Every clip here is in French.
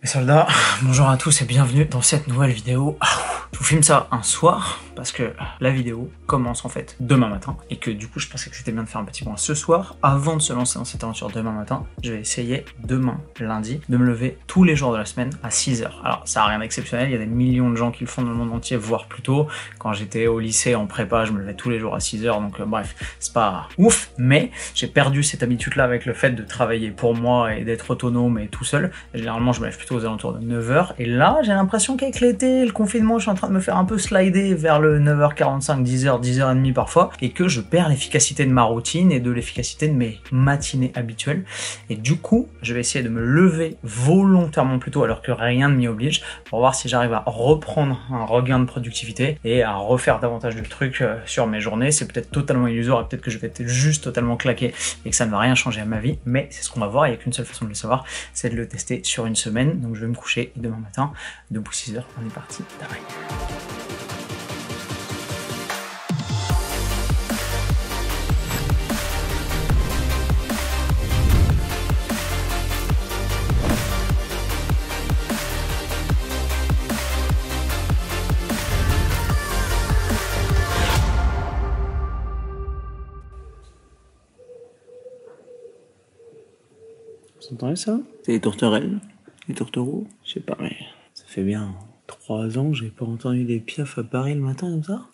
Mes soldats, bonjour à tous et bienvenue dans cette nouvelle vidéo. Je vous filme ça un soir parce que la vidéo commence en fait demain matin et que du coup je pensais que c'était bien de faire un petit point ce soir avant de se lancer dans cette aventure demain matin. Je vais essayer demain, lundi, de me lever tous les jours de la semaine à 6 h. Alors ça n'a rien d'exceptionnel, il y a des millions de gens qui le font dans le monde entier, voire plus tôt. Quand j'étais au lycée en prépa, je me levais tous les jours à 6 h, donc bref, c'est pas ouf, mais j'ai perdu cette habitude-là avec le fait de travailler pour moi et d'être autonome et tout seul. Généralement je me lève plutôt aux alentours de 9 h et là j'ai l'impression qu'avec l'été, le confinement, je suis en train de me faire un peu slider vers le 9h45, 10h, 10h30 parfois, et que je perds l'efficacité de ma routine et de l'efficacité de mes matinées habituelles. Et du coup, je vais essayer de me lever volontairement plus tôt alors que rien ne m'y oblige pour voir si j'arrive à reprendre un regain de productivité et à refaire davantage de trucs sur mes journées. C'est peut-être totalement illusoire et peut-être que je vais être juste totalement claqué et que ça ne va rien changer à ma vie, mais c'est ce qu'on va voir. Il n'y a qu'une seule façon de le savoir, c'est de le tester sur une semaine. Donc je vais me coucher et demain matin, debout 6 h, on est parti. Bye. Vous entendez ça? C'est les tourterelles, les tourtereaux, je sais pas, mais ça fait bien 3 ans que j'ai pas entendu des piafs à Paris le matin comme ça.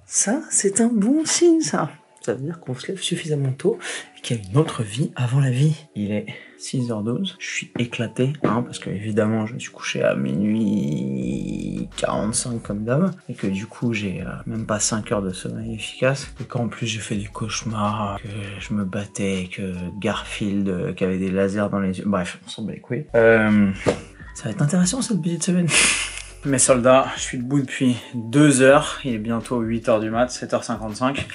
Ça, c'est un bon signe, ça. Ça veut dire qu'on se lève suffisamment tôt et qu'il y a une autre vie avant la vie. Il est 6 h 12, je suis éclaté, parce que évidemment je me suis couché à minuit 45 comme d'hab, et que du coup j'ai même pas 5 heures de sommeil efficace, et qu'en plus j'ai fait du cauchemar, que je me battais, que Garfield qui avait des lasers dans les yeux, bref, on s'en bat les couilles. Ça va être intéressant cette petite semaine. Mes soldats, je suis debout depuis 2 heures, il est bientôt 8 h du mat, 7h55,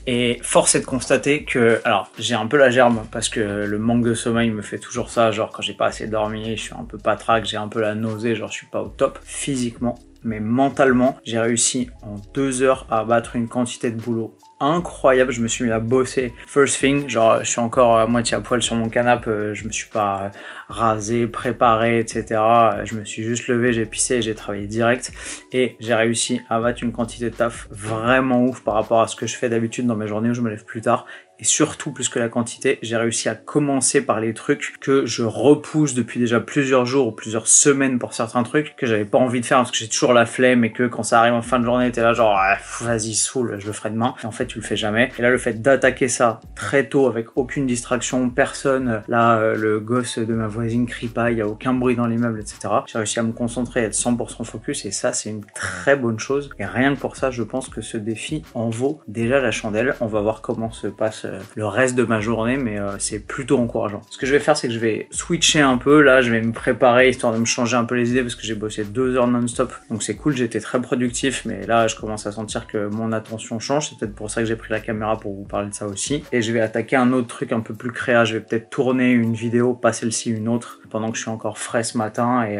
et force est de constater que, alors j'ai un peu la gerbe parce que le manque de sommeil me fait toujours ça, genre quand j'ai pas assez dormi, je suis un peu patraque, j'ai un peu la nausée, genre je suis pas au top physiquement, mais mentalement, j'ai réussi en 2 heures à abattre une quantité de boulot incroyable. Je me suis mis à bosser first thing, genre je suis encore à moitié à poil sur mon canapé, je me suis pas rasé, préparé, etc. Je me suis juste levé, j'ai pissé, j'ai travaillé direct et j'ai réussi à abattre une quantité de taf vraiment ouf par rapport à ce que je fais d'habitude dans mes journées où je me lève plus tard. Et surtout, plus que la quantité, j'ai réussi à commencer par les trucs que je repousse depuis déjà plusieurs jours ou plusieurs semaines pour certains trucs que j'avais pas envie de faire parce que j'ai toujours la flemme et que quand ça arrive en fin de journée, t'es là genre vas-y saoule, je le ferai demain. Et en fait, tu le fais jamais. Et là, le fait d'attaquer ça très tôt avec aucune distraction, personne, là, le gosse de ma voisine crie pas, il y a aucun bruit dans l'immeuble, etc. J'ai réussi à me concentrer, à être 100% focus et ça, c'est une très bonne chose. Et rien que pour ça, je pense que ce défi en vaut déjà la chandelle. On va voir comment se passe le reste de ma journée, mais c'est plutôt encourageant. Ce que je vais faire, c'est que je vais switcher un peu. Là, je vais me préparer histoire de me changer un peu les idées parce que j'ai bossé 2 heures non-stop. Donc c'est cool, j'étais très productif, mais là, je commence à sentir que mon attention change. C'est peut-être pour ça que j'ai pris la caméra pour vous parler de ça aussi. Et je vais attaquer un autre truc un peu plus créa. Je vais peut-être tourner une vidéo, pas celle-ci, une autre, pendant que je suis encore frais ce matin et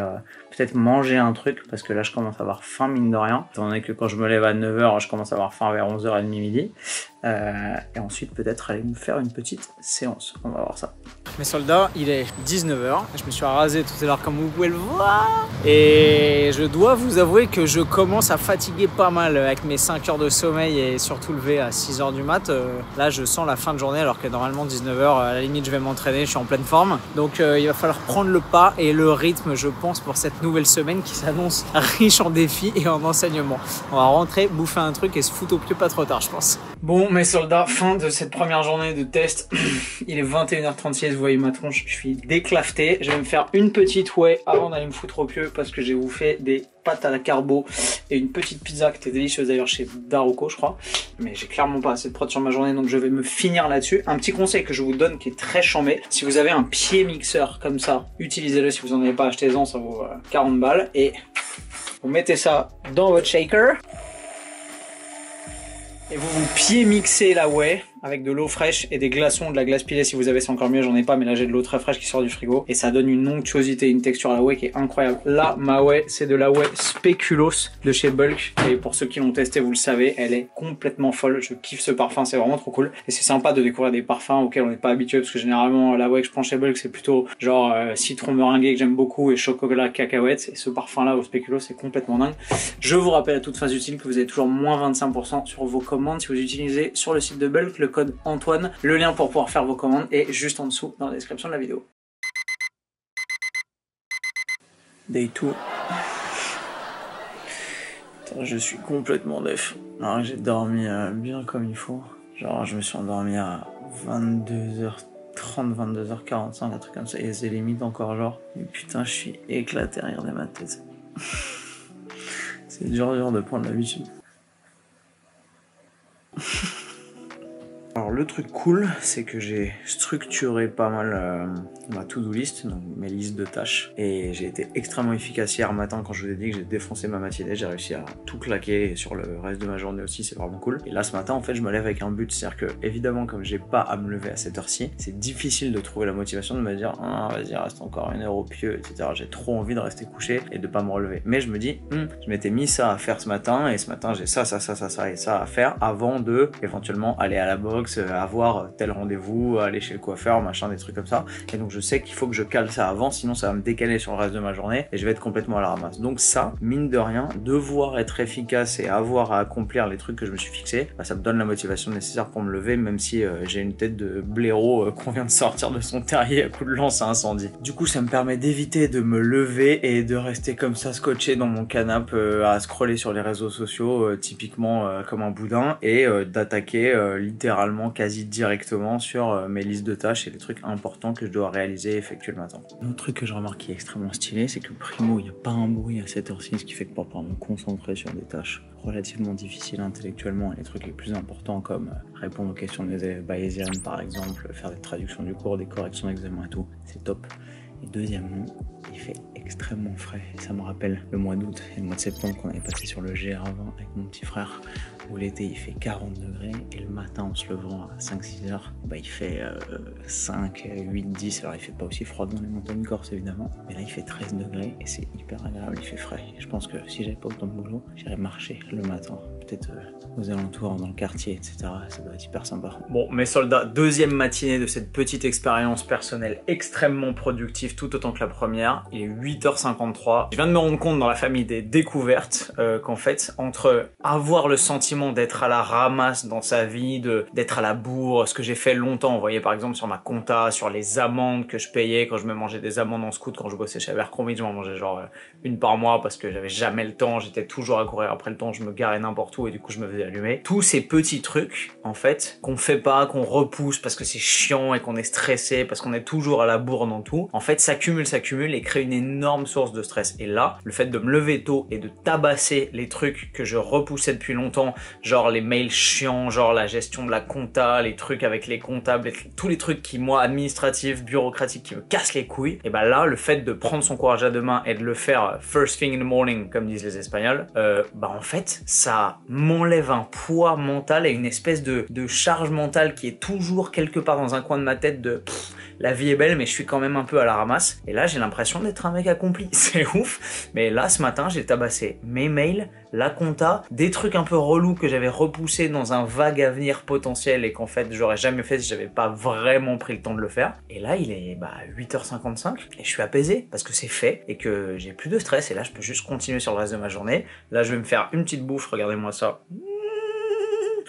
peut-être manger un truc parce que là je commence à avoir faim mine de rien étant donné que quand je me lève à 9 h je commence à avoir faim vers 11 h 30 midi et ensuite peut-être aller me faire une petite séance, on va voir ça. Mes soldats, il est 19 h, je me suis rasé tout à l'heure comme vous pouvez le voir et je dois vous avouer que je commence à fatiguer pas mal avec mes 5 heures de sommeil et surtout levé à 6 h du mat. Là je sens la fin de journée alors que normalement 19 h à la limite je vais m'entraîner, je suis en pleine forme, donc il va falloir prendre le pas et le rythme je pense pour cette nouvelle semaine qui s'annonce riche en défis et en enseignements. On va rentrer, bouffer un truc et se foutre au pied pas trop tard je pense. Bon mes soldats, fin de cette première journée de test. Il est 21 h 36, vous voyez ma tronche, je suis déclafté. Je vais me faire une petite whey avant d'aller me foutre au pieu parce que j'ai bouffé des pâtes à la carbo et une petite pizza qui était délicieuse d'ailleurs chez Daruko je crois, mais j'ai clairement pas assez de prod sur ma journée donc je vais me finir là-dessus. Un petit conseil que je vous donne qui est très chambé, si vous avez un pied mixeur comme ça, utilisez-le. Si vous en avez pas, achetez-en, ça vaut 40 balles et vous mettez ça dans votre shaker et vous pied mixez la whey avec de l'eau fraîche et des glaçons, de la glace pilée si vous avez, c'est encore mieux, j'en ai pas, mais là j'ai de l'eau très fraîche qui sort du frigo et ça donne une onctuosité, une texture à la whey qui est incroyable. Là, ma whey, c'est de la whey Speculoos de chez Bulk et pour ceux qui l'ont testé, vous le savez, elle est complètement folle. Je kiffe ce parfum, c'est vraiment trop cool et c'est sympa de découvrir des parfums auxquels on n'est pas habitué parce que généralement la whey que je prends chez Bulk c'est plutôt genre citron meringué que j'aime beaucoup et chocolat cacahuète, et ce parfum là au Speculoos c'est complètement dingue. Je vous rappelle à toute fin utile que vous avez toujours moins 25% sur vos commandes si vous utilisez sur le site de Bulk le code Antoine. Le lien pour pouvoir faire vos commandes est juste en dessous dans la description de la vidéo. Day 2. Je suis complètement def. Alors j'ai dormi bien comme il faut. Genre je me suis endormi à 22h30, 22h45, un truc comme ça. Et c'est limite encore genre. Mais putain je suis éclaté à regarder ma tête. C'est dur de prendre l'habitude. Alors le truc cool, c'est que j'ai structuré pas mal ma to-do list, donc mes listes de tâches, et j'ai été extrêmement efficace hier matin quand je vous ai dit que j'ai défoncé ma matinée, j'ai réussi à tout claquer et sur le reste de ma journée aussi, c'est vraiment cool. Et là ce matin en fait je me lève avec un but, c'est-à-dire que évidemment comme j'ai pas à me lever à cette heure-ci, c'est difficile de trouver la motivation de me dire ah, vas-y reste encore une heure au pieu, etc. J'ai trop envie de rester couché et de pas me relever. Mais je me dis, je m'étais mis ça à faire ce matin et ce matin j'ai ça et ça à faire avant de éventuellement aller à la boxe, avoir tel rendez-vous, aller chez le coiffeur, machin, des trucs comme ça. Et donc je sais qu'il faut que je cale ça avant, sinon ça va me décaler sur le reste de ma journée et je vais être complètement à la ramasse. Donc ça, mine de rien, devoir être efficace et avoir à accomplir les trucs que je me suis fixé, bah, ça me donne la motivation nécessaire pour me lever, même si j'ai une tête de blaireau qu'on vient de sortir de son terrier à coup de lance à incendie. Du coup ça me permet d'éviter de me lever et de rester comme ça scotché dans mon canapé à scroller sur les réseaux sociaux typiquement comme un boudin et d'attaquer littéralement quasi directement sur mes listes de tâches et les trucs importants que je dois réaliser et effectuer le matin. Un autre truc que je remarque qui est extrêmement stylé, c'est que primo, il n'y a pas un bruit à cette heure-ci, ce qui fait que pour pouvoir me concentrer sur des tâches relativement difficiles intellectuellement et les trucs les plus importants comme répondre aux questions des élèves bayésiennes par exemple, faire des traductions du cours, des corrections d'examen et tout, c'est top. Et deuxièmement, il fait extrêmement frais et ça me rappelle le mois d'août et le mois de septembre qu'on avait passé sur le GR20 avec mon petit frère où l'été il fait 40 degrés et le matin en se levant à 5-6 heures bah, il fait 5, 8, 10, alors il fait pas aussi froid dans les montagnes corse évidemment mais là il fait 13 degrés et c'est hyper agréable, il fait frais et je pense que si j'avais pas autant de boulot j'irais marcher le matin peut-être aux alentours dans le quartier etc, ça doit être hyper sympa. Bon mes soldats, deuxième matinée de cette petite expérience personnelle extrêmement productive tout autant que la première, il est 8h53, je viens de me rendre compte dans la famille des découvertes qu'en fait entre avoir le sentiment d'être à la ramasse dans sa vie, d'être à la bourre, ce que j'ai fait longtemps, vous voyez par exemple sur ma compta, sur les amendes que je payais quand je me mangeais des amendes en scout quand je bossais chez Abercrombie, je m'en mangeais genre une par mois parce que j'avais jamais le temps, j'étais toujours à courir après le temps, je me garais n'importe où et du coup je me faisais allumer. Tous ces petits trucs en fait qu'on fait pas, qu'on repousse parce que c'est chiant et qu'on est stressé, parce qu'on est toujours à la bourre dans tout, en fait s'accumule et crée une énorme source de stress. Et là, le fait de me lever tôt et de tabasser les trucs que je repoussais depuis longtemps, genre les mails chiants, genre la gestion de la compta, les trucs avec les comptables, tous les trucs qui, moi, administratifs, bureaucratiques, qui me cassent les couilles, et bah là, le fait de prendre son courage à deux mains et de le faire first thing in the morning, comme disent les Espagnols, bah en fait, ça m'enlève un poids mental et une espèce de charge mentale qui est toujours quelque part dans un coin de ma tête de la vie est belle mais je suis quand même un peu à la ramasse. Et là j'ai l'impression d'être un mec accompli, c'est ouf. Mais là ce matin j'ai tabassé mes mails, la compta, des trucs un peu relous que j'avais repoussés dans un vague avenir potentiel et qu'en fait j'aurais jamais fait si j'avais pas vraiment pris le temps de le faire. Et là il est 8h55 et je suis apaisé parce que c'est fait et que j'ai plus de stress et là je peux juste continuer sur le reste de ma journée. Là je vais me faire une petite bouffe, regardez-moi ça.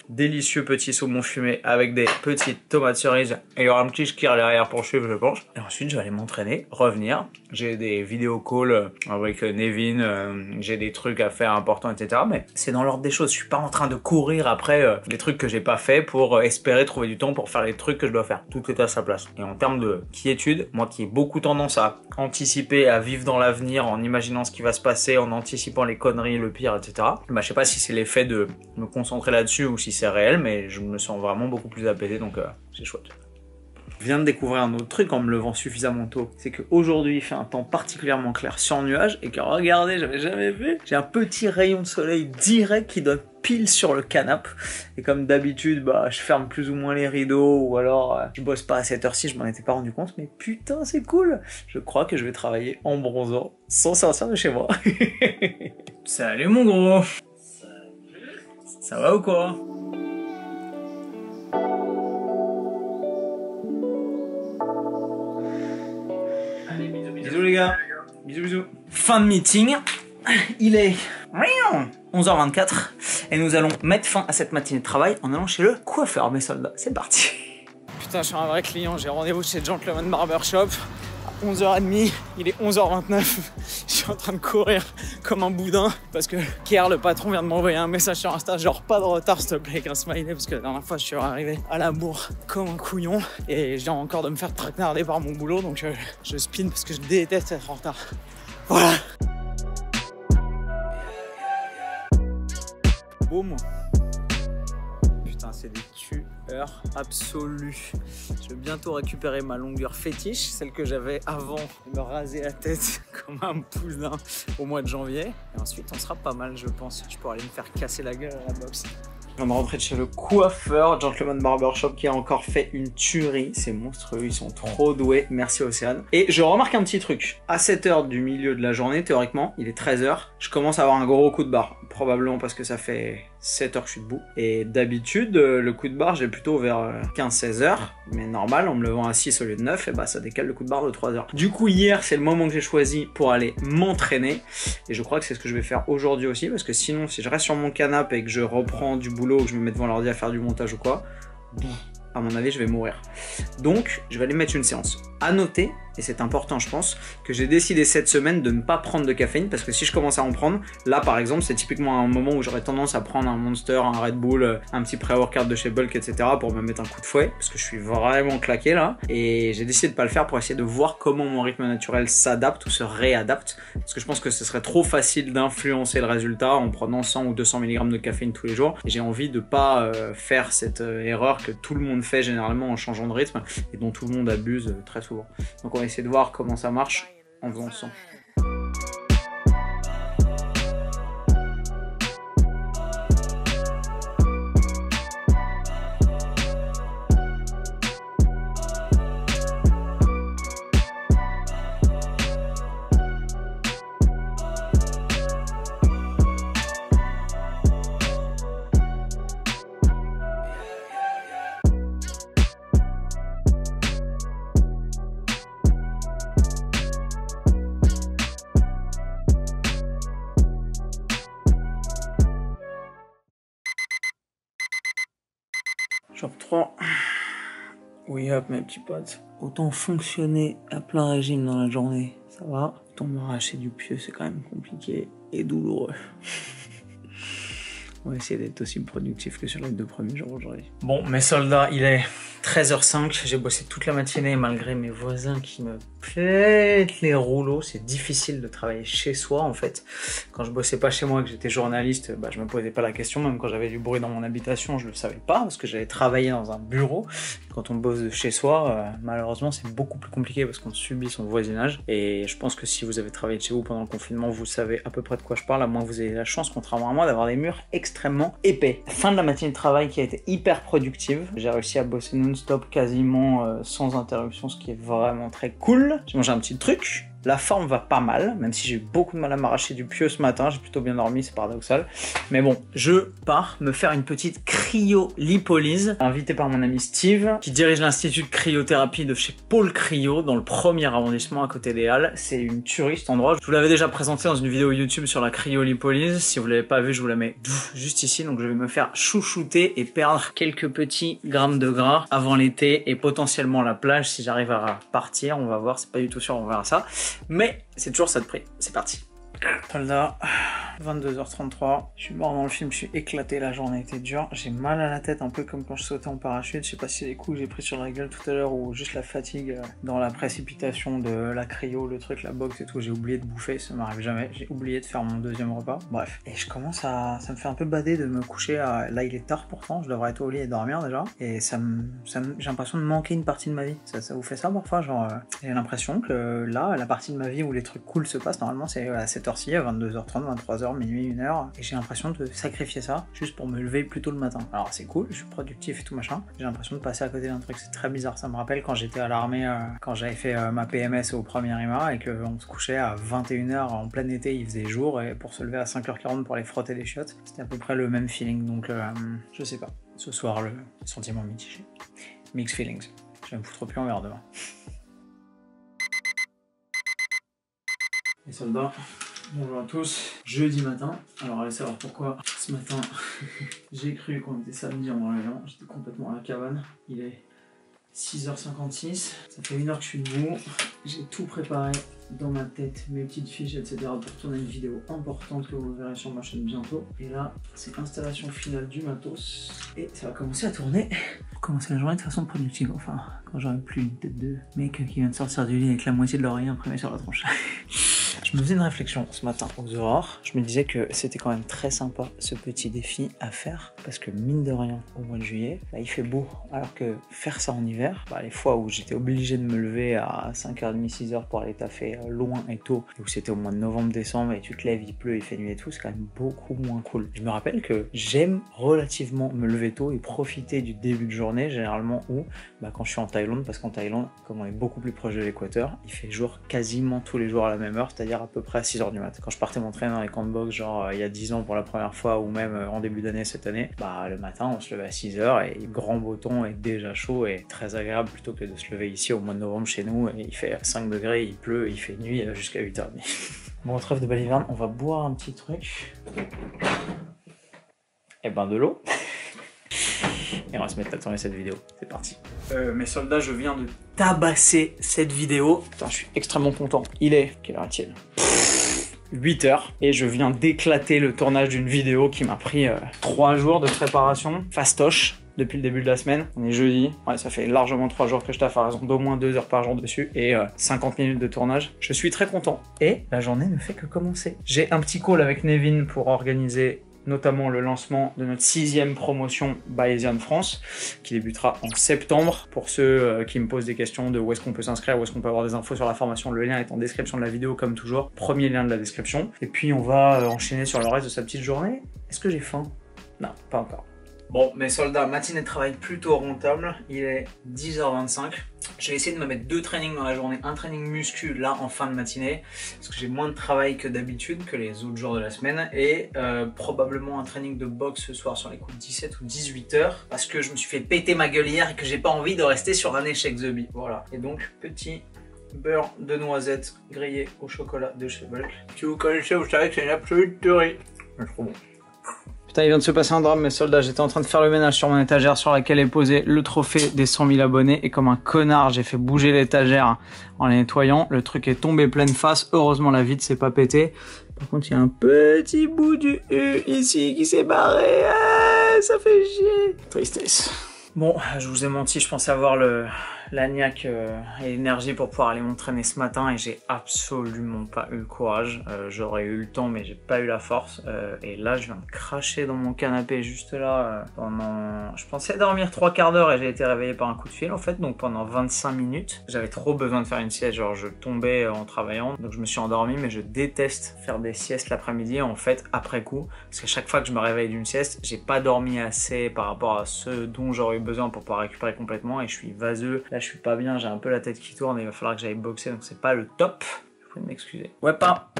Délicieux petit saumon fumé avec des petites tomates cerises et il y aura un petit skir derrière pour suivre je pense. Et ensuite je vais aller m'entraîner, revenir, j'ai des vidéo calls avec Nevin, j'ai des trucs à faire importants etc. Mais c'est dans l'ordre des choses, je suis pas en train de courir après les trucs que j'ai pas fait pour espérer trouver du temps pour faire les trucs que je dois faire. Tout est à sa place. Et en termes de quiétude, moi qui ai beaucoup tendance à anticiper, à vivre dans l'avenir en imaginant ce qui va se passer, en anticipant les conneries, le pire etc. Bah je sais pas si c'est l'effet de me concentrer là-dessus ou si c'est réel, mais je me sens vraiment beaucoup plus apaisé, donc c'est chouette. Je viens de découvrir un autre truc en me levant suffisamment tôt, c'est qu'aujourd'hui il fait un temps particulièrement clair sur nuage et que regardez, j'avais jamais vu, j'ai un petit rayon de soleil direct qui donne pile sur le canapé. Et comme d'habitude, bah, je ferme plus ou moins les rideaux ou alors je bosse pas à cette heure-ci, je m'en étais pas rendu compte. Mais putain, c'est cool. Je crois que je vais travailler en bronzant sans sortir de chez moi. Salut mon gros. Ça va ou quoi? Allez, bisous, bisous. Bisous les gars. Bisous, bisous. Fin de meeting. Il est 11h24 et nous allons mettre fin à cette matinée de travail en allant chez le coiffeur, mes soldats. C'est parti. Putain, je suis un vrai client. J'ai rendez-vous chez Gentleman Barber Shop à 11h30. Il est 11h29. Je suis en train de courir comme un boudin parce que Kier, le patron, vient de m'envoyer un message sur Insta genre pas de retard s'il te plaît avec un smiley parce que la dernière fois je suis arrivé à la bourre comme un couillon et je viens encore de me faire traquenarder par mon boulot donc je spin parce que je déteste être en retard. Voilà. Boum. Putain, c'est des tueurs absolus. Je vais bientôt récupérer ma longueur fétiche, celle que j'avais avant de me raser la tête comme un poulain au mois de janvier. Et ensuite, on sera pas mal, je pense. Je pourrais aller me faire casser la gueule à la boxe. Je viens de rentrer de chez le coiffeur, Gentleman Barber Shop, qui a encore fait une tuerie. C'est monstrueux, ils sont trop doués. Merci Océane. Et je remarque un petit truc. À 7h du milieu de la journée, théoriquement, il est 13h, je commence à avoir un gros coup de barre. Probablement parce que ça fait 7h que je suis debout. Et d'habitude, le coup de barre, j'ai plutôt vers 15-16h. Mais normal, en me levant à 6 au lieu de 9, et bah ça décale le coup de barre de 3h. Du coup, hier, c'est le moment que j'ai choisi pour aller m'entraîner. Et je crois que c'est ce que je vais faire aujourd'hui aussi. Parce que sinon, si je reste sur mon canapé et que je reprends du boulot, que je me mets devant l'ordi à faire du montage ou quoi, à mon avis, je vais mourir. Donc, je vais aller mettre une séance. À noter, et c'est important je pense, que j'ai décidé cette semaine de ne pas prendre de caféine parce que si je commence à en prendre, là par exemple c'est typiquement un moment où j'aurais tendance à prendre un Monster, un Red Bull, un petit pré-workout de chez Bulk, etc. pour me mettre un coup de fouet parce que je suis vraiment claqué là et j'ai décidé de pas le faire pour essayer de voir comment mon rythme naturel s'adapte ou se réadapte parce que je pense que ce serait trop facile d'influencer le résultat en prenant 100 ou 200 mg de caféine tous les jours et j'ai envie de pas faire cette erreur que tout le monde fait généralement en changeant de rythme et dont tout le monde abuse très souvent. Donc on va essayer de voir comment ça marche en faisant ça. Job 3. Oui hop mes petits potes. Autant fonctionner à plein régime dans la journée, ça va. Autant m'arracher du pieu, c'est quand même compliqué et douloureux. On va essayer d'être aussi productif que sur les 2 premiers jours aujourd'hui. Bon mes soldats, il est 13h05, j'ai bossé toute la matinée malgré mes voisins qui me pètent les rouleaux. C'est difficile de travailler chez soi en fait. Quand je bossais pas chez moi et que j'étais journaliste, bah, je me posais pas la question. Même quand j'avais du bruit dans mon habitation, je le savais pas parce que j'avais travaillé dans un bureau. Quand on bosse de chez soi, malheureusement c'est beaucoup plus compliqué parce qu'on subit son voisinage. Et je pense que si vous avez travaillé de chez vous pendant le confinement, vous savez à peu près de quoi je parle, à moins que vous ayez la chance, contrairement à moi, d'avoir des murs extrêmement épais. Fin de la matinée de travail qui a été hyper productive. J'ai réussi à bosser non-stop quasiment sans interruption, ce qui est vraiment très cool. J'ai mangé un petit truc. La forme va pas mal, même si j'ai eu beaucoup de mal à m'arracher du pieu ce matin. J'ai plutôt bien dormi, c'est paradoxal. Mais bon, je pars me faire une petite cryolipolyse, invité par mon ami Steve, qui dirige l'institut de cryothérapie de chez Pôle Cryo, dans le 1er arrondissement à côté des Halles. C'est une tuerie cet endroit. Je vous l'avais déjà présenté dans une vidéo YouTube sur la cryolipolyse. Si vous l'avez pas vu, je vous la mets juste ici. Donc je vais me faire chouchouter et perdre quelques petits grammes de gras avant l'été et potentiellement la plage si j'arrive à partir. On va voir, c'est pas du tout sûr, on verra ça. Mais c'est toujours ça de prix. C'est parti. Soldat, 22h33. Je suis mort dans le film, je suis éclaté, la journée était dure. J'ai mal à la tête, un peu comme quand je sautais en parachute. Je sais pas si les coups que j'ai pris sur la gueule tout à l'heure ou juste la fatigue dans la précipitation de la cryo, le truc, la boxe et tout. J'ai oublié de bouffer, ça m'arrive jamais. J'ai oublié de faire mon 2e repas. Bref. Et je commence à... Ça me fait un peu bader de me coucher à... Là, il est tard pourtant, je devrais être au lit et dormir déjà. Et j'ai l'impression de manquer une partie de ma vie. Ça vous fait ça parfois, genre... J'ai l'impression que là, la partie de ma vie où les trucs cool se passent, normalement, c'est à cette heure-ci, à 22h30, 23h, 22h, minuit, 1h, et j'ai l'impression de sacrifier ça juste pour me lever plus tôt le matin. Alors c'est cool, je suis productif et tout machin, j'ai l'impression de passer à côté d'un truc, c'est très bizarre. Ça me rappelle quand j'étais à l'armée, quand j'avais fait ma PMS au premier IMA et qu'on se couchait à 21h en plein été, il faisait jour, et pour se lever à 5h40 pour aller frotter les chiottes, c'était à peu près le même feeling. Donc je sais pas, ce soir le sentiment mitigé. Mixed feelings. Je vais me foutre plus en verre demain. Les soldats, bonjour à tous. Jeudi matin, alors allez savoir pourquoi ce matin j'ai cru qu'on était samedi en m'enlevant, j'étais complètement à la cabane. Il est 6h56, ça fait 1 heure que je suis debout, j'ai tout préparé dans ma tête, mes petites fiches, etc. pour tourner une vidéo importante que vous verrez sur ma chaîne bientôt. Et là, c'est installation finale du matos et ça va commencer à tourner. Pour commencer la journée de façon productive, enfin, quand j'aurai plus une tête de mec qui vient de sortir du lit avec la moitié de l'oreiller imprimée sur la tronche. Je me faisais une réflexion ce matin aux aurores. Je me disais que c'était quand même très sympa ce petit défi à faire parce que mine de rien, au mois de juillet, bah, il fait beau. Alors que faire ça en hiver, bah, les fois où j'étais obligé de me lever à 5h30, 6h pour aller taffer loin et tôt, et où c'était au mois de novembre, décembre et tu te lèves, il pleut, il fait nuit et tout, c'est quand même beaucoup moins cool. Je me rappelle que j'aime relativement me lever tôt et profiter du début de journée, généralement où, bah, quand je suis en Thaïlande, parce qu'en Thaïlande, comme on est beaucoup plus proche de l'équateur, il fait jour quasiment tous les jours à la même heure, c'est-à-dire à peu près à 6h du mat. Quand je partais m'entraîner dans les camps de boxe, genre il y a 10 ans pour la première fois, ou même en début d'année cette année, bah le matin on se levait à 6h et grand beau temps est déjà chaud et très agréable plutôt que de se lever ici au mois de novembre chez nous et il fait 5 degrés, il pleut, il fait nuit jusqu'à 8h30. Bon, trêve de baliverne, on va boire un petit truc. Et ben de l'eau. Et on va se mettre à tourner cette vidéo, c'est parti. Mes soldats, je viens de tabasser cette vidéo. Putain, je suis extrêmement content. Il est... Quelle heure est-il ? 8h. Et je viens d'éclater le tournage d'une vidéo qui m'a pris 3 jours de préparation. Fastoche. Depuis le début de la semaine. On est jeudi. Ouais, ça fait largement 3 jours que je taffe à raison d'au moins 2 heures par jour dessus et 50 minutes de tournage. Je suis très content. Et la journée ne fait que commencer. J'ai un petit call avec Nevin pour organiser notamment le lancement de notre 6e promotion Bayesian France, qui débutera en septembre. Pour ceux qui me posent des questions de où est-ce qu'on peut s'inscrire, où est-ce qu'on peut avoir des infos sur la formation, le lien est en description de la vidéo comme toujours. Premier lien de la description. Et puis on va enchaîner sur le reste de sa petite journée. Est-ce que j'ai faim? Non, pas encore. Bon, mes soldats, matinée de travail plutôt rentable. Il est 10h25. Je vais essayer de me mettre 2 trainings dans la journée. Un training muscu là en fin de matinée, parce que j'ai moins de travail que d'habitude, que les autres jours de la semaine. Et probablement un training de boxe ce soir sur les coups de 17 ou 18h, parce que je me suis fait péter ma gueule hier et que j'ai pas envie de rester sur un échec The Bee. Voilà. Et donc, petit beurre de noisette grillé au chocolat de chez Bulk. Si vous connaissez, vous savez que c'est une absolue tuerie. C'est trop bon. Putain, il vient de se passer un drame, mes soldats. J'étais en train de faire le ménage sur mon étagère sur laquelle est posé le trophée des 100 000 abonnés. Et comme un connard, j'ai fait bouger l'étagère en la nettoyant. Le truc est tombé pleine face. Heureusement, la vitre s'est pas pétée. Par contre, il y a un petit bout du U ici qui s'est barré. Ah, ça fait chier. Tristesse. Bon, je vous ai menti, je pensais avoir la niaque et l'énergie pour pouvoir aller m'entraîner ce matin et j'ai absolument pas eu le courage. J'aurais eu le temps mais j'ai pas eu la force. Et là, je viens de cracher dans mon canapé juste là pendant... Je pensais dormir 3 quarts d'heure et j'ai été réveillé par un coup de fil en fait, donc pendant 25 minutes. J'avais trop besoin de faire une sieste, genre je tombais en travaillant, donc je me suis endormi, mais je déteste faire des siestes l'après-midi en fait après coup, parce qu'à chaque fois que je me réveille d'une sieste, j'ai pas dormi assez par rapport à ce dont j'aurais eu besoin pour pouvoir récupérer complètement et je suis vaseux. Là, je suis pas bien, j'ai un peu la tête qui tourne et il va falloir que j'aille boxer, donc c'est pas le top. Je prie de m'excuser. Ouais, pas.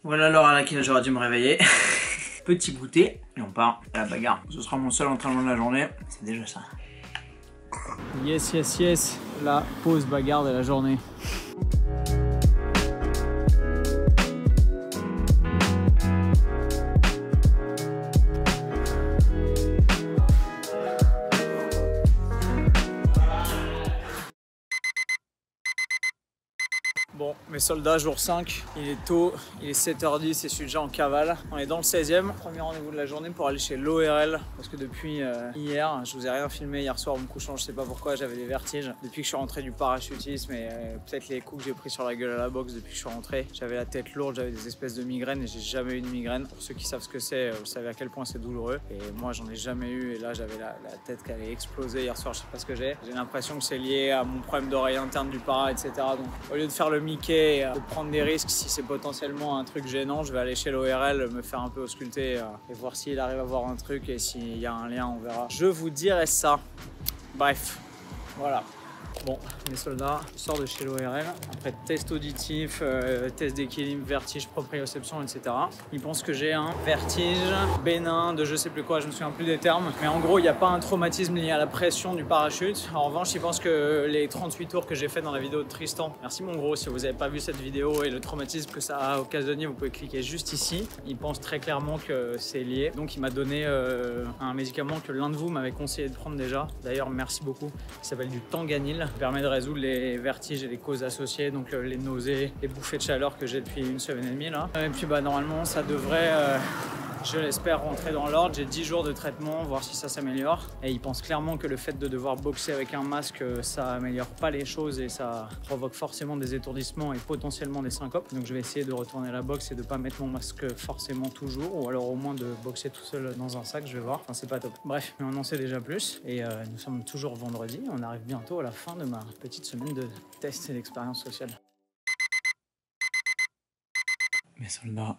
Voilà l'heure à laquelle j'aurais dû me réveiller. Petit goûter et on part à la bagarre. Ce sera mon seul entraînement de la journée, c'est déjà ça. Yes, yes, yes, la pause bagarre de la journée. Bon, mes soldats, jour 5, il est tôt, il est 7h10 et je suis déjà en cavale. On est dans le 16e, premier rendez-vous de la journée pour aller chez l'ORL. Parce que depuis hier, je vous ai rien filmé hier soir en me couchant, je sais pas pourquoi, j'avais des vertiges. Depuis que je suis rentré du parachutisme et peut-être les coups que j'ai pris sur la gueule à la boxe depuis que je suis rentré. J'avais la tête lourde, j'avais des espèces de migraines et j'ai jamais eu de migraine. Pour ceux qui savent ce que c'est, vous savez à quel point c'est douloureux. Et moi j'en ai jamais eu et là j'avais la tête qui allait exploser hier soir, je sais pas ce que j'ai. J'ai l'impression que c'est lié à mon problème d'oreille interne du para, etc. Donc au lieu de faire le Mickey éviter de prendre des risques si c'est potentiellement un truc gênant. Je vais aller chez l'ORL, me faire un peu ausculter et voir s'il arrive à voir un truc et s'il y a un lien, on verra. Je vous dirai ça. Bref, voilà. Bon, mes soldats, je sors de chez l'ORL. Après test auditif, test d'équilibre, vertige, proprioception, etc. Ils pensent que j'ai un vertige bénin de je sais plus quoi, je me souviens plus des termes. Mais en gros, il n'y a pas un traumatisme lié à la pression du parachute. En revanche, ils pensent que les 38 tours que j'ai fait dans la vidéo de Tristan, merci mon gros, si vous n'avez pas vu cette vidéo et le traumatisme que ça a occasionné, vous pouvez cliquer juste ici. Ils pensent très clairement que c'est lié. Donc il m'a donné un médicament que l'un de vous m'avait conseillé de prendre déjà. D'ailleurs, merci beaucoup. Il s'appelle du Tanganil. Permet de résoudre les vertiges et les causes associées, donc les nausées, les bouffées de chaleur que j'ai depuis une semaine et demie là. Et puis bah normalement ça devrait, je l'espère, rentrer dans l'ordre. J'ai 10 jours de traitement, voir si ça s'améliore. Et ils pensent clairement que le fait de devoir boxer avec un masque, ça améliore pas les choses et ça provoque forcément des étourdissements et potentiellement des syncopes. Donc je vais essayer de retourner à la boxe et de pas mettre mon masque forcément toujours, ou alors au moins de boxer tout seul dans un sac, je vais voir. Enfin c'est pas top. Bref, mais on en sait déjà plus. Et nous sommes toujours vendredi, on arrive bientôt à la fin de ma petite semaine de tests et d'expérience sociale. Mes soldats,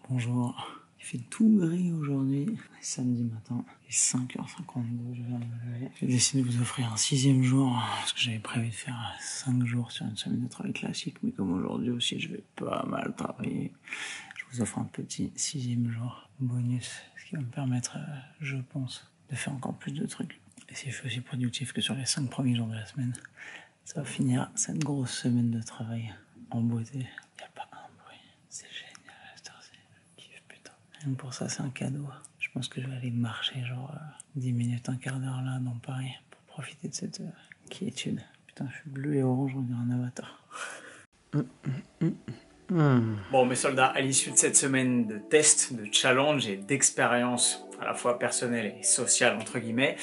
bonjour. Il fait tout gris aujourd'hui, samedi matin, il est 5h52, je viens de me lever. J'ai décidé de vous offrir un 6e jour, parce que j'avais prévu de faire 5 jours sur une semaine de travail classique, mais comme aujourd'hui aussi je vais pas mal travailler, je vous offre un petit 6e jour bonus, ce qui va me permettre, je pense, de faire encore plus de trucs. Et si je suis aussi productif que sur les 5 premiers jours de la semaine, ça va finir cette grosse semaine de travail en beauté. Il n'y a pas un bruit, c'est génial, je kiffe, putain. Même pour ça, c'est un cadeau. Je pense que je vais aller marcher genre 10 minutes, un quart d'heure là dans Paris pour profiter de cette quiétude. Putain, je suis bleu et orange, on dirait un avatar. Bon, mes soldats, à l'issue de cette semaine de tests, de challenge et d'expérience à la fois personnelle et sociale entre guillemets,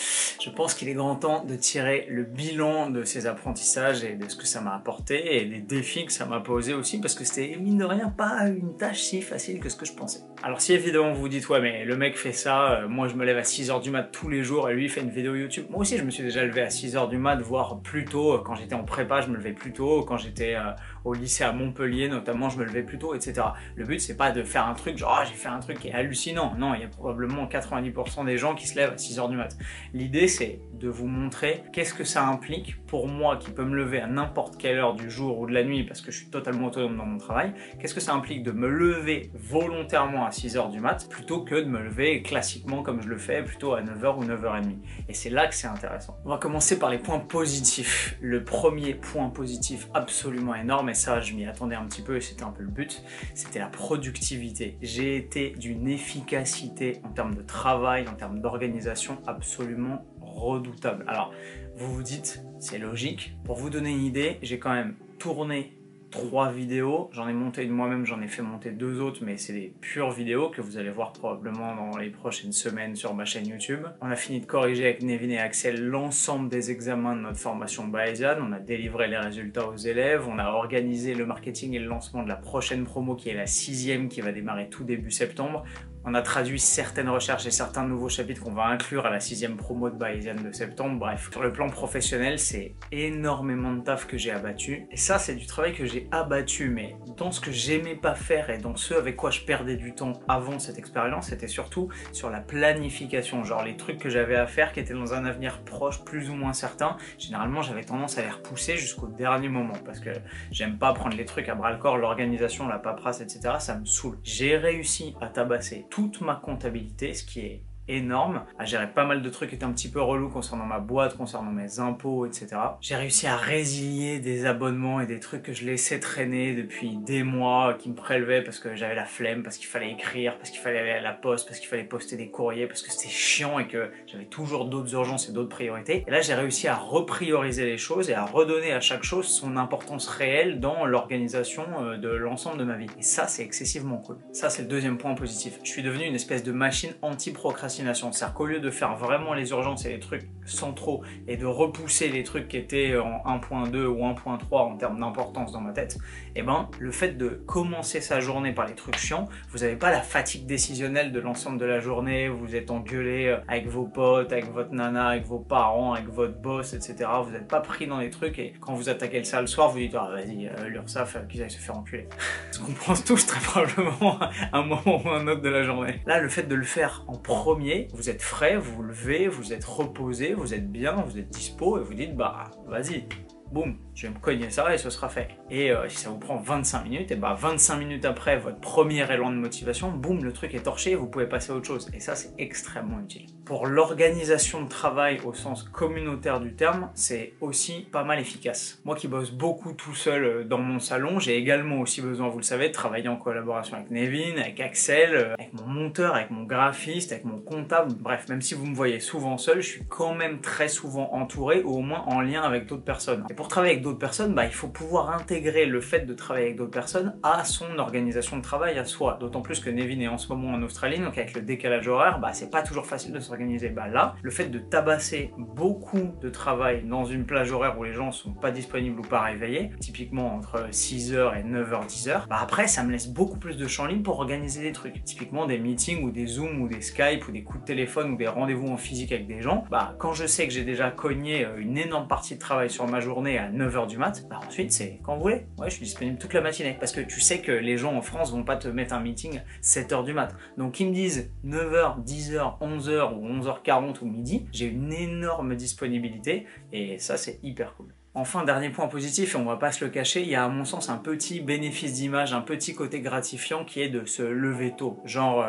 je pense qu'il est grand temps de tirer le bilan de ces apprentissages et de ce que ça m'a apporté et des défis que ça m'a posé aussi, parce que c'était mine de rien pas une tâche si facile que ce que je pensais. Alors si évidemment vous vous dites ouais mais le mec fait ça, moi je me lève à 6h du mat tous les jours et lui il fait une vidéo YouTube. Moi aussi je me suis déjà levé à 6h du mat, voire plus tôt. Quand j'étais en prépa je me levais plus tôt, quand j'étais au lycée à Montpellier notamment je me levais plus tôt, etc. Le but c'est pas de faire un truc genre oh, j'ai fait un truc qui est hallucinant. Non, il y a probablement 90% des gens qui se lèvent à 6h du mat. L'idée c'est de vous montrer qu'est-ce que ça implique pour moi qui peut me lever à n'importe quelle heure du jour ou de la nuit parce que je suis totalement autonome dans mon travail. Qu'est-ce que ça implique de me lever volontairement à 6h du mat plutôt que de me lever classiquement comme je le fais plutôt à 9h ou 9h30. Et c'est là que c'est intéressant. On va commencer par les points positifs. Le premier point positif absolument énorme, et ça je m'y attendais un petit peu et c'était un peu le but, c'était la productivité. J'ai été d'une efficacité en termes de travail, en termes d'organisation absolument redoutable. Alors vous vous dites c'est logique, pour vous donner une idée, j'ai quand même tourné 3 vidéos, j'en ai monté une moi-même, j'en ai fait monter 2 autres, mais c'est des pures vidéos que vous allez voir probablement dans les prochaines semaines sur ma chaîne YouTube. On a fini de corriger avec Nevin et Axel l'ensemble des examens de notre formation Bayesian, on a délivré les résultats aux élèves, on a organisé le marketing et le lancement de la prochaine promo qui est la 6e qui va démarrer tout début septembre. On a traduit certaines recherches et certains nouveaux chapitres qu'on va inclure à la 6e promo de Bayesian de septembre. Bref, sur le plan professionnel, c'est énormément de taf que j'ai abattu. Et ça, c'est du travail que j'ai abattu, mais dans ce que j'aimais pas faire et dans ce avec quoi je perdais du temps avant cette expérience, c'était surtout sur la planification. Genre les trucs que j'avais à faire qui étaient dans un avenir proche, plus ou moins certain. Généralement, j'avais tendance à les repousser jusqu'au dernier moment parce que j'aime pas prendre les trucs à bras le corps, l'organisation, la paperasse, etc. Ça me saoule. J'ai réussi à tabasser toute ma comptabilité, ce qui est énorme, à gérer pas mal de trucs qui étaient un petit peu relous concernant ma boîte, concernant mes impôts, etc. J'ai réussi à résilier des abonnements et des trucs que je laissais traîner depuis des mois, qui me prélevaient parce que j'avais la flemme, parce qu'il fallait écrire, parce qu'il fallait aller à la poste, parce qu'il fallait poster des courriers, parce que c'était chiant et que j'avais toujours d'autres urgences et d'autres priorités. Et là, j'ai réussi à reprioriser les choses et à redonner à chaque chose son importance réelle dans l'organisation de l'ensemble de ma vie. Et ça, c'est excessivement cool. Ça, c'est le deuxième point positif. Je suis devenu une espèce de machine anti-procrastination procrastination. C'est-à-dire qu'au lieu de faire vraiment les urgences et les trucs centraux et de repousser les trucs qui étaient en 1.2 ou 1.3 en termes d'importance dans ma tête, et ben le fait de commencer sa journée par les trucs chiants, vous n'avez pas la fatigue décisionnelle de l'ensemble de la journée, vous êtes engueulé avec vos potes, avec votre nana, avec vos parents, avec votre boss, etc. Vous n'êtes pas pris dans les trucs et quand vous attaquez le ça le soir, vous dites ah vas-y, l'URSSAF, qu'ils aillent se faire enculer. Parce qu'on pense tous très probablement à un moment ou un autre de la journée. Là, le fait de le faire en premier, vous êtes frais, vous vous levez, vous êtes reposé, vous êtes bien, vous êtes dispo et vous dites bah vas-y, boum, je vais me cogner ça et ce sera fait. Et si ça vous prend 25 minutes, et bah 25 minutes après votre premier élan de motivation, boum, le truc est torché et vous pouvez passer à autre chose. Et ça, c'est extrêmement utile. Pour l'organisation de travail au sens communautaire du terme, c'est aussi pas mal efficace. Moi qui bosse beaucoup tout seul dans mon salon, j'ai également aussi besoin, vous le savez, de travailler en collaboration avec Nevin, avec Axel, avec mon monteur, avec mon graphiste, avec mon comptable. Bref, même si vous me voyez souvent seul, je suis quand même très souvent entouré ou au moins en lien avec d'autres personnes. Et pour travailler avec d'autres personnes, bah, il faut pouvoir intégrer le fait de travailler avec d'autres personnes à son organisation de travail à soi. D'autant plus que Nevin est en ce moment en Australie, donc avec le décalage horaire, bah, c'est pas toujours facile de s'organiser. Bah, là, le fait de tabasser beaucoup de travail dans une plage horaire où les gens sont pas disponibles ou pas réveillés, typiquement entre 6h et 9h, 10h, bah après ça me laisse beaucoup plus de champ libre pour organiser des trucs. Typiquement des meetings ou des Zooms ou des Skype ou des coups de téléphone ou des rendez-vous en physique avec des gens, bah quand je sais que j'ai déjà cogné une énorme partie de travail sur ma journée à 9h du mat, bah ensuite c'est quand vous voulez. Ouais, je suis disponible toute la matinée parce que tu sais que les gens en France vont pas te mettre un meeting 7h du mat. Donc ils me disent 9h, 10h, 11h ou 11h40 ou midi, j'ai une énorme disponibilité et ça c'est hyper cool. Enfin, dernier point positif, et on va pas se le cacher, il y a à mon sens un petit bénéfice d'image, un petit côté gratifiant qui est de se lever tôt. Genre,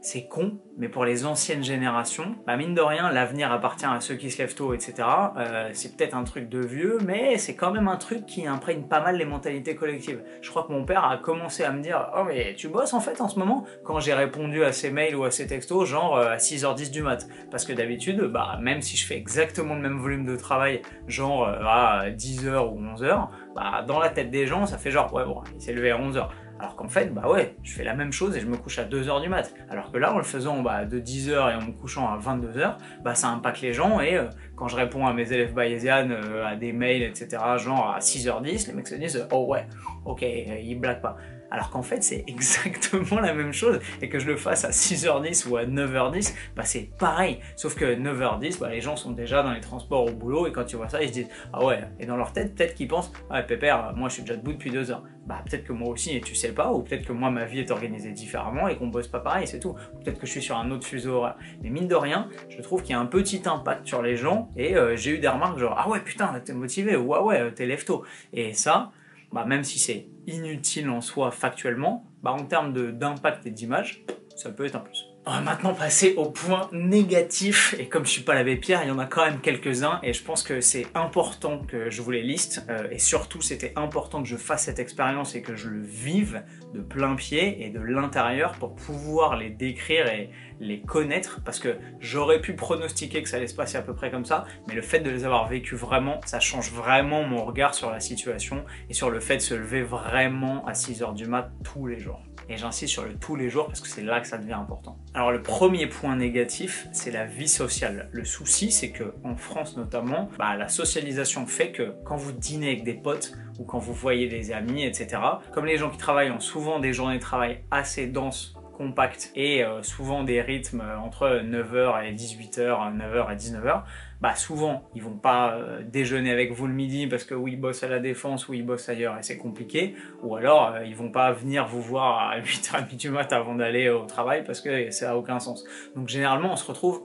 c'est con, mais pour les anciennes générations, bah mine de rien, l'avenir appartient à ceux qui se lèvent tôt, etc. C'est peut-être un truc de vieux, mais c'est quand même un truc qui imprègne pas mal les mentalités collectives. Je crois que mon père a commencé à me dire « Oh mais tu bosses en fait en ce moment ?» quand j'ai répondu à ses mails ou à ses textos, genre à 6h10 du mat. Parce que d'habitude, bah même si je fais exactement le même volume de travail, genre à 10h ou 11h, bah dans la tête des gens, ça fait genre « Ouais bon, il s'est levé à 11h ». Alors qu'en fait, bah ouais, je fais la même chose et je me couche à 2h du mat. Alors que là, en le faisant de 10h et en me couchant à 22h, bah ça impacte les gens et quand je réponds à mes élèves bayésianes, à des mails, etc., genre à 6h10, les mecs se disent « Oh ouais, ok, ils blaguent pas ». Alors qu'en fait, c'est exactement la même chose et que je le fasse à 6h10 ou à 9h10, bah c'est pareil. Sauf que 9h10, bah les gens sont déjà dans les transports au boulot et quand ils voient ça, ils se disent « Ah ouais ». Et dans leur tête, peut-être qu'ils pensent « Ouais, pépère, moi je suis déjà debout depuis 2 heures ». Bah peut-être que moi aussi et tu sais pas, ou peut-être que moi ma vie est organisée différemment et qu'on bosse pas pareil, c'est tout. Ou peut-être que je suis sur un autre fuseau horaire. Mais mine de rien, je trouve qu'il y a un petit impact sur les gens et j'ai eu des remarques genre « Ah ouais putain, t'es motivé » ou « Ah ouais, t'es lève tôt ». Et ça, bah même si c'est inutile en soi factuellement, bah en termes d'impact et d'image, ça peut être un plus. On va maintenant passer au point négatif, et comme je suis pas l'abbé Pierre, il y en a quand même quelques-uns, et je pense que c'est important que je vous les liste, et surtout c'était important que je fasse cette expérience et que je le vive de plein pied et de l'intérieur pour pouvoir les décrire et les connaître, parce que j'aurais pu pronostiquer que ça allait se passer à peu près comme ça, mais le fait de les avoir vécus vraiment, ça change vraiment mon regard sur la situation et sur le fait de se lever vraiment à 6h du mat tous les jours. Et j'insiste sur le tous les jours parce que c'est là que ça devient important. Alors le premier point négatif, c'est la vie sociale. Le souci, c'est que en France notamment, bah, la socialisation fait que quand vous dînez avec des potes ou quand vous voyez des amis, etc., comme les gens qui travaillent ont souvent des journées de travail assez denses, compactes et souvent des rythmes entre 9h et 18h, 9h et 19h, bah souvent ils vont pas déjeuner avec vous le midi parce que ou ils bossent à la Défense ou ils bossent ailleurs et c'est compliqué, ou alors ils vont pas venir vous voir à 8h30 du mat avant d'aller au travail parce que ça a aucun sens. Donc généralement on se retrouve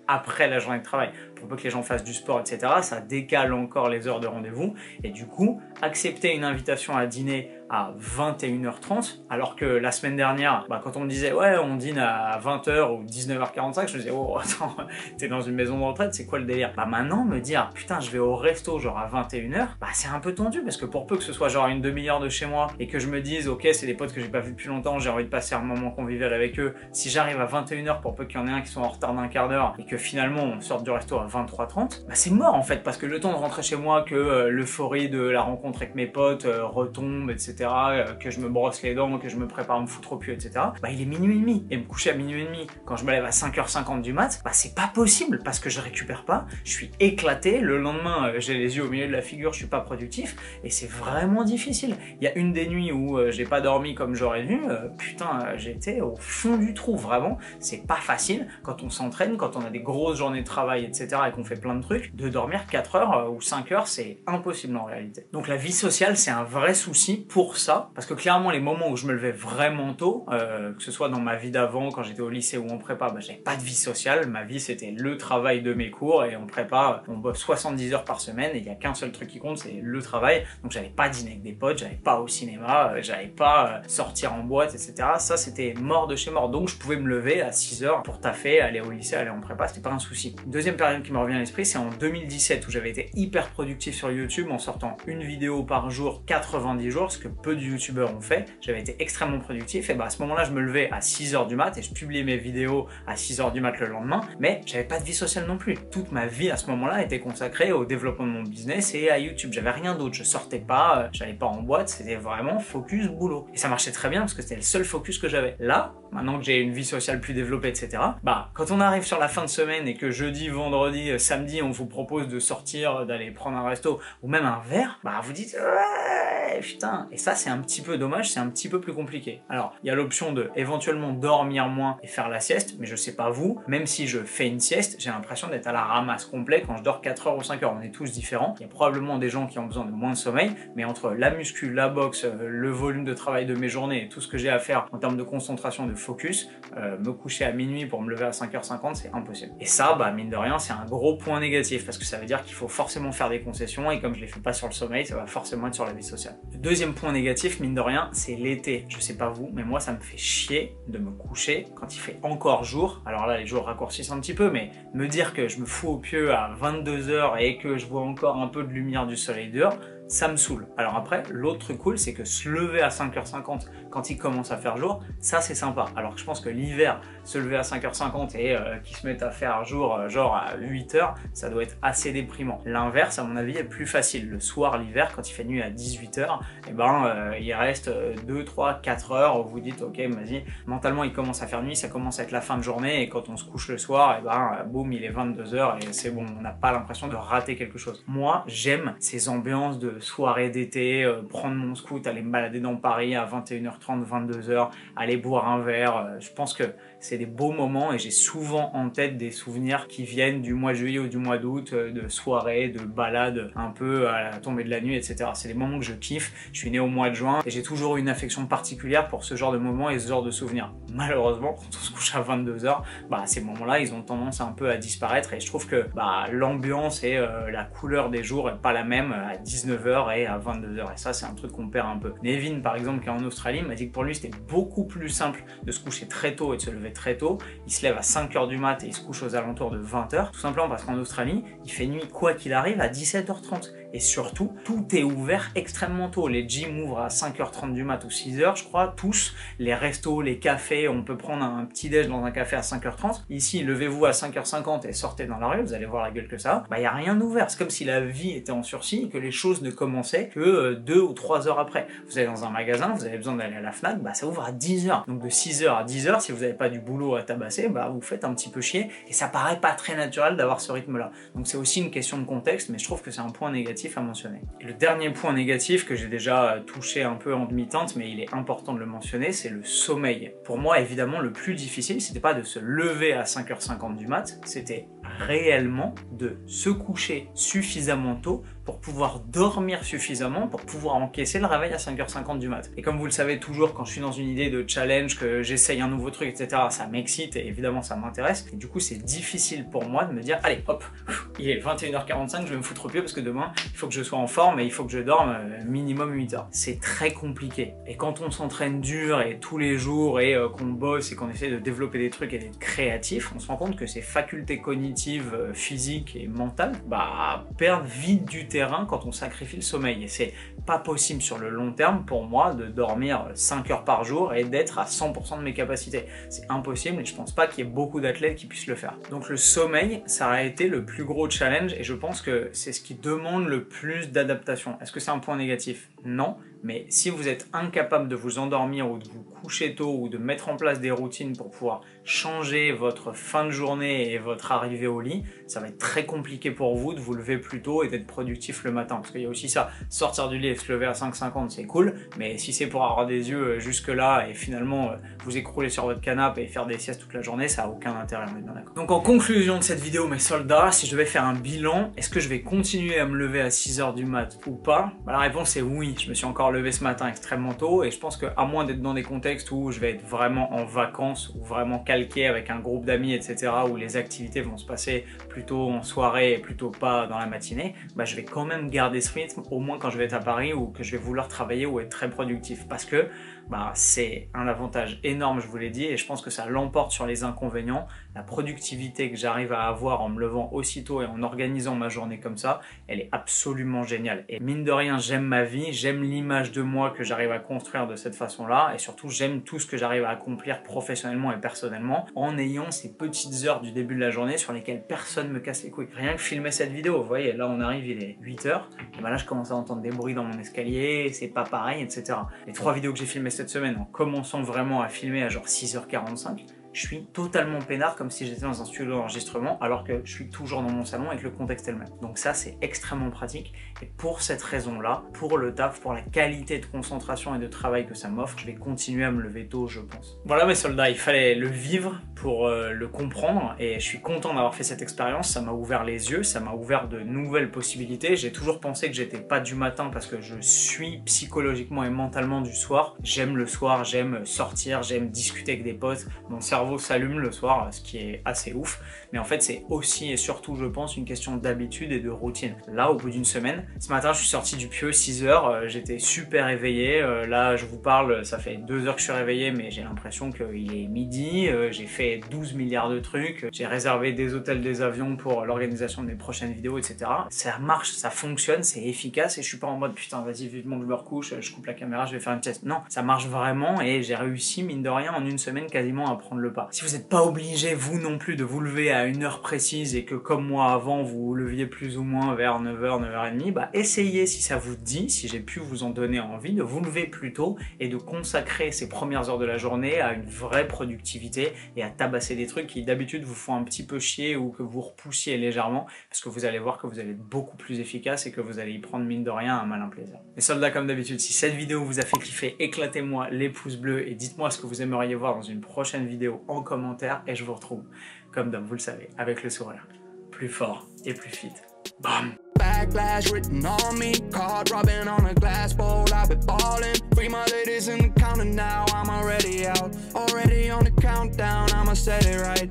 après la journée de travail. Pour peu que les gens fassent du sport, etc., ça décale encore les heures de rendez-vous et du coup accepter une invitation à dîner à 21h30 alors que la semaine dernière, quand on me disait ouais on dîne à 20h ou 19h45, je me disais oh attends, t'es dans une maison de retraite, c'est quoi le délire? Maintenant me dire putain je vais au resto genre à 21h, c'est un peu tendu parce que pour peu que ce soit genre une demi-heure de chez moi et que je me dise ok c'est des potes que j'ai pas vu depuis longtemps, j'ai envie de passer un moment convivial avec eux, si j'arrive à 21h pour peu qu'il y en ait un qui soit en retard d'un quart d'heure et que finalement on sorte du resto à 23h30, c'est mort en fait parce que le temps de rentrer chez moi, que l'euphorie de la rencontre avec mes potes retombe, etc., que je me brosse les dents, que je me prépare à me foutre au pieu, etc. Bah il est minuit et demi. Et me coucher à minuit et demi, quand je me lève à 5h50 du mat, bah c'est pas possible parce que je récupère pas, je suis éclaté, le lendemain j'ai les yeux au milieu de la figure, je suis pas productif et c'est vraiment difficile. Il y a une des nuits où j'ai pas dormi comme j'aurais dû, putain j'étais au fond du trou, vraiment, c'est pas facile quand on s'entraîne, quand on a des grosses journées de travail, etc. et qu'on fait plein de trucs, de dormir 4 heures ou 5 heures, c'est impossible en réalité. Donc la vie sociale, c'est un vrai souci pour ça, parce que clairement les moments où je me levais vraiment tôt, que ce soit dans ma vie d'avant, quand j'étais au lycée ou en prépa, bah, j'avais pas de vie sociale, ma vie c'était le travail de mes cours, et en prépa, on bosse 70 heures par semaine, et il y a qu'un seul truc qui compte, c'est le travail, donc j'avais pas dîner avec des potes, j'allais pas au cinéma, j'allais pas sortir en boîte, etc. Ça c'était mort de chez mort, donc je pouvais me lever à 6 heures pour taffer, aller au lycée, aller en prépa, c'était pas un souci. Deuxième période qui me revient à l'esprit, c'est en 2017 où j'avais été hyper productif sur YouTube en sortant une vidéo par jour, 90 jours, ce que peu de youtubeurs ont fait. J'avais été extrêmement productif et bah à ce moment-là, je me levais à 6h du mat et je publiais mes vidéos à 6h du mat le lendemain, mais j'avais pas de vie sociale non plus. Toute ma vie à ce moment-là était consacrée au développement de mon business et à YouTube. J'avais rien d'autre, je sortais pas, j'allais pas en boîte, c'était vraiment focus boulot. Et ça marchait très bien parce que c'était le seul focus que j'avais. Là, maintenant que j'ai une vie sociale plus développée, etc., bah quand on arrive sur la fin de semaine et que jeudi, vendredi, samedi, on vous propose de sortir, d'aller prendre un resto ou même un verre, bah vous dites ouais putain. Et ça c'est un petit peu dommage, c'est un petit peu plus compliqué. Alors il y a l'option de éventuellement dormir moins et faire la sieste, mais je sais pas vous, même si je fais une sieste, j'ai l'impression d'être à la ramasse complet quand je dors 4 heures ou 5 heures. On est tous différents. Il y a probablement des gens qui ont besoin de moins de sommeil, mais entre la muscu, la boxe, le volume de travail de mes journées et tout ce que j'ai à faire en termes de concentration, de focus, me coucher à minuit pour me lever à 5h50, c'est impossible. Et ça, bah mine de rien, c'est un gros point négatif parce que ça veut dire qu'il faut forcément faire des concessions et comme je les fais pas sur le sommeil, ça va forcément être sur la vie sociale. Le deuxième point négatif, mine de rien, c'est l'été. Je sais pas vous, mais moi ça me fait chier de me coucher quand il fait encore jour. Alors là, les jours raccourcissent un petit peu, mais me dire que je me fous au pieu à 22h et que je vois encore un peu de lumière du soleil dehors, ça me saoule. Alors après, l'autre truc cool, c'est que se lever à 5h50 quand il commence à faire jour, ça c'est sympa. Alors que je pense que l'hiver, se lever à 5h50 et qu'ils se mettent à faire jour genre à 8h, ça doit être assez déprimant. L'inverse, à mon avis, est plus facile. Le soir, l'hiver, quand il fait nuit à 18h, et il reste 2, 3, 4 heures où vous dites ok, vas-y, mentalement il commence à faire nuit, ça commence à être la fin de journée et quand on se couche le soir, boum, il est 22h et c'est bon, on n'a pas l'impression de rater quelque chose. Moi, j'aime ces ambiances de soirée d'été, prendre mon scoot, aller me balader dans Paris à 21h30, 22h, aller boire un verre. Je pense que c'est des beaux moments et j'ai souvent en tête des souvenirs qui viennent du mois de juillet ou du mois d'août, de soirées, de balades un peu à la tombée de la nuit, etc. C'est des moments que je kiffe. Je suis né au mois de juin et j'ai toujours une affection particulière pour ce genre de moments et ce genre de souvenirs. Malheureusement, quand on se couche à 22h, ces moments-là, ils ont tendance un peu à disparaître et je trouve que l'ambiance et la couleur des jours est pas la même à 19h et à 22h. Et ça, c'est un truc qu'on perd un peu. Nevin, par exemple, qui est en Australie, m'a dit que pour lui, c'était beaucoup plus simple de se coucher très tôt et de se lever très tôt. Il se lève à 5h du mat et il se couche aux alentours de 20h. Tout simplement parce qu'en Australie, il fait nuit, quoi qu'il arrive, à 17h30. Et surtout, tout est ouvert extrêmement tôt. Les gyms ouvrent à 5h30 du mat ou 6h, je crois, tous. Les restos, les cafés, on peut prendre un petit déj dans un café à 5h30. Ici, levez-vous à 5h50 et sortez dans la rue, vous allez voir la gueule que ça a. Il n'y a rien d'ouvert. C'est comme si la vie était en sursis et que les choses ne commençaient que 2 ou 3 heures après. Vous allez dans un magasin, vous avez besoin d'aller à la Fnac, ça ouvre à 10h. Donc de 6h à 10h, si vous n'avez pas du boulot à tabasser, vous faites un petit peu chier et ça paraît pas très naturel d'avoir ce rythme-là. Donc c'est aussi une question de contexte, mais je trouve que c'est un point négatif à mentionner. Et le dernier point négatif que j'ai déjà touché un peu en demi-teinte, mais il est important de le mentionner, c'est le sommeil. Pour moi, évidemment, le plus difficile, c'était pas de se lever à 5h50 du mat, c'était réellement de se coucher suffisamment tôt pour pouvoir dormir suffisamment, pour pouvoir encaisser le réveil à 5h50 du mat. Et comme vous le savez toujours, quand je suis dans une idée de challenge, que j'essaye un nouveau truc, etc., ça m'excite et évidemment ça m'intéresse. Et du coup, c'est difficile pour moi de me dire, allez, hop, il est 21h45, je vais me foutre au pied parce que demain, il faut que je sois en forme et il faut que je dorme minimum 8 heures. C'est très compliqué. Et quand on s'entraîne dur et tous les jours et qu'on bosse et qu'on essaie de développer des trucs et d'être créatif, on se rend compte que ces facultés cognitives, physiques et mentales, perdent vite du terrain quand on sacrifie le sommeil. Et c'est pas possible sur le long terme pour moi de dormir 5 heures par jour et d'être à 100% de mes capacités. C'est impossible et je pense pas qu'il y ait beaucoup d'athlètes qui puissent le faire. Donc le sommeil, ça a été le plus gros challenge et je pense que c'est ce qui demande le plus d'adaptation. Est-ce que c'est un point négatif? Non, Mais si vous êtes incapable de vous endormir ou de vous coucher tôt ou de mettre en place des routines pour pouvoir changer votre fin de journée et votre arrivée au lit, ça va être très compliqué pour vous de vous lever plus tôt et d'être productif le matin. Parce qu'il y a aussi ça, sortir du lit et se lever à 5h50, c'est cool, mais si c'est pour avoir des yeux jusque là et finalement vous écrouler sur votre canapé et faire des siestes toute la journée, ça n'a aucun intérêt, on est bien d'accord. Donc en conclusion de cette vidéo, mes soldats, si je devais faire un bilan, est-ce que je vais continuer à me lever à 6h du mat ou pas? La réponse est oui. Je me suis encore levé ce matin extrêmement tôt et je pense qu'à moins d'être dans des contextes où je vais être vraiment en vacances ou vraiment calqué avec un groupe d'amis, etc., où les activités vont se passer plutôt en soirée et plutôt pas dans la matinée, je vais quand même garder ce rythme, au moins quand je vais être à Paris ou que je vais vouloir travailler ou être très productif, parce que c'est un avantage énorme, je vous l'ai dit, et je pense que ça l'emporte sur les inconvénients. La productivité que j'arrive à avoir en me levant aussitôt et en organisant ma journée comme ça, elle est absolument géniale. Et mine de rien, j'aime ma vie, j'aime l'image de moi que j'arrive à construire de cette façon-là, et surtout j'aime tout ce que j'arrive à accomplir professionnellement et personnellement en ayant ces petites heures du début de la journée sur lesquelles personne me casse les couilles. Rien que filmer cette vidéo, vous voyez, là on arrive, il est 8h, et là je commence à entendre des bruits dans mon escalier, c'est pas pareil, etc. Les 3 vidéos que j'ai filmées cette semaine, en commençant vraiment à filmer à genre 6h45, je suis totalement peinard, comme si j'étais dans un studio d'enregistrement, alors que je suis toujours dans mon salon et que le contexte est le même. Donc ça, c'est extrêmement pratique. Et pour cette raison-là, pour le taf, pour la qualité de concentration et de travail que ça m'offre, je vais continuer à me lever tôt, je pense. Voilà mes soldats, il fallait le vivre pour le comprendre, et je suis content d'avoir fait cette expérience. Ça m'a ouvert les yeux, ça m'a ouvert de nouvelles possibilités. J'ai toujours pensé que j'étais pas du matin parce que je suis psychologiquement et mentalement du soir. J'aime le soir, j'aime sortir, j'aime discuter avec des potes. Mon cerveau s'allume le soir, ce qui est assez ouf, mais en fait c'est aussi et surtout, je pense, une question d'habitude et de routine. Là, au bout d'une semaine, ce matin je suis sorti du pieu 6h, j'étais super éveillé, là je vous parle, ça fait 2 heures que je suis réveillé, mais j'ai l'impression qu'il est midi, j'ai fait 12 milliards de trucs, j'ai réservé des hôtels, des avions pour l'organisation de mes prochaines vidéos, etc. Ça marche, ça fonctionne, c'est efficace, et je suis pas en mode putain vas-y vivement que je me recouche, je coupe la caméra, je vais faire une pièce. Non, ça marche vraiment, et j'ai réussi mine de rien en une semaine quasiment à prendre le pas. Si vous n'êtes pas obligé, vous non plus, de vous lever à une heure précise et que comme moi avant, vous vous leviez plus ou moins vers 9h, 9h30, essayez, si ça vous dit, si j'ai pu vous en donner envie, de vous lever plus tôt et de consacrer ces premières heures de la journée à une vraie productivité et à tabasser des trucs qui d'habitude vous font un petit peu chier ou que vous repoussiez légèrement, parce que vous allez voir que vous allez être beaucoup plus efficace et que vous allez y prendre mine de rien un malin plaisir. Les soldats, comme d'habitude, si cette vidéo vous a fait kiffer, éclatez-moi les pouces bleus et dites-moi ce que vous aimeriez voir dans une prochaine vidéo en commentaire, et je vous retrouve, comme d'hab, vous le savez, avec le sourire, plus fort et plus fit. Bam! Backlash written on me, card rubbing on a glass bowl. I've been balling, free my ladies in the counter now. I'm already out, already on the countdown. I'ma set it right.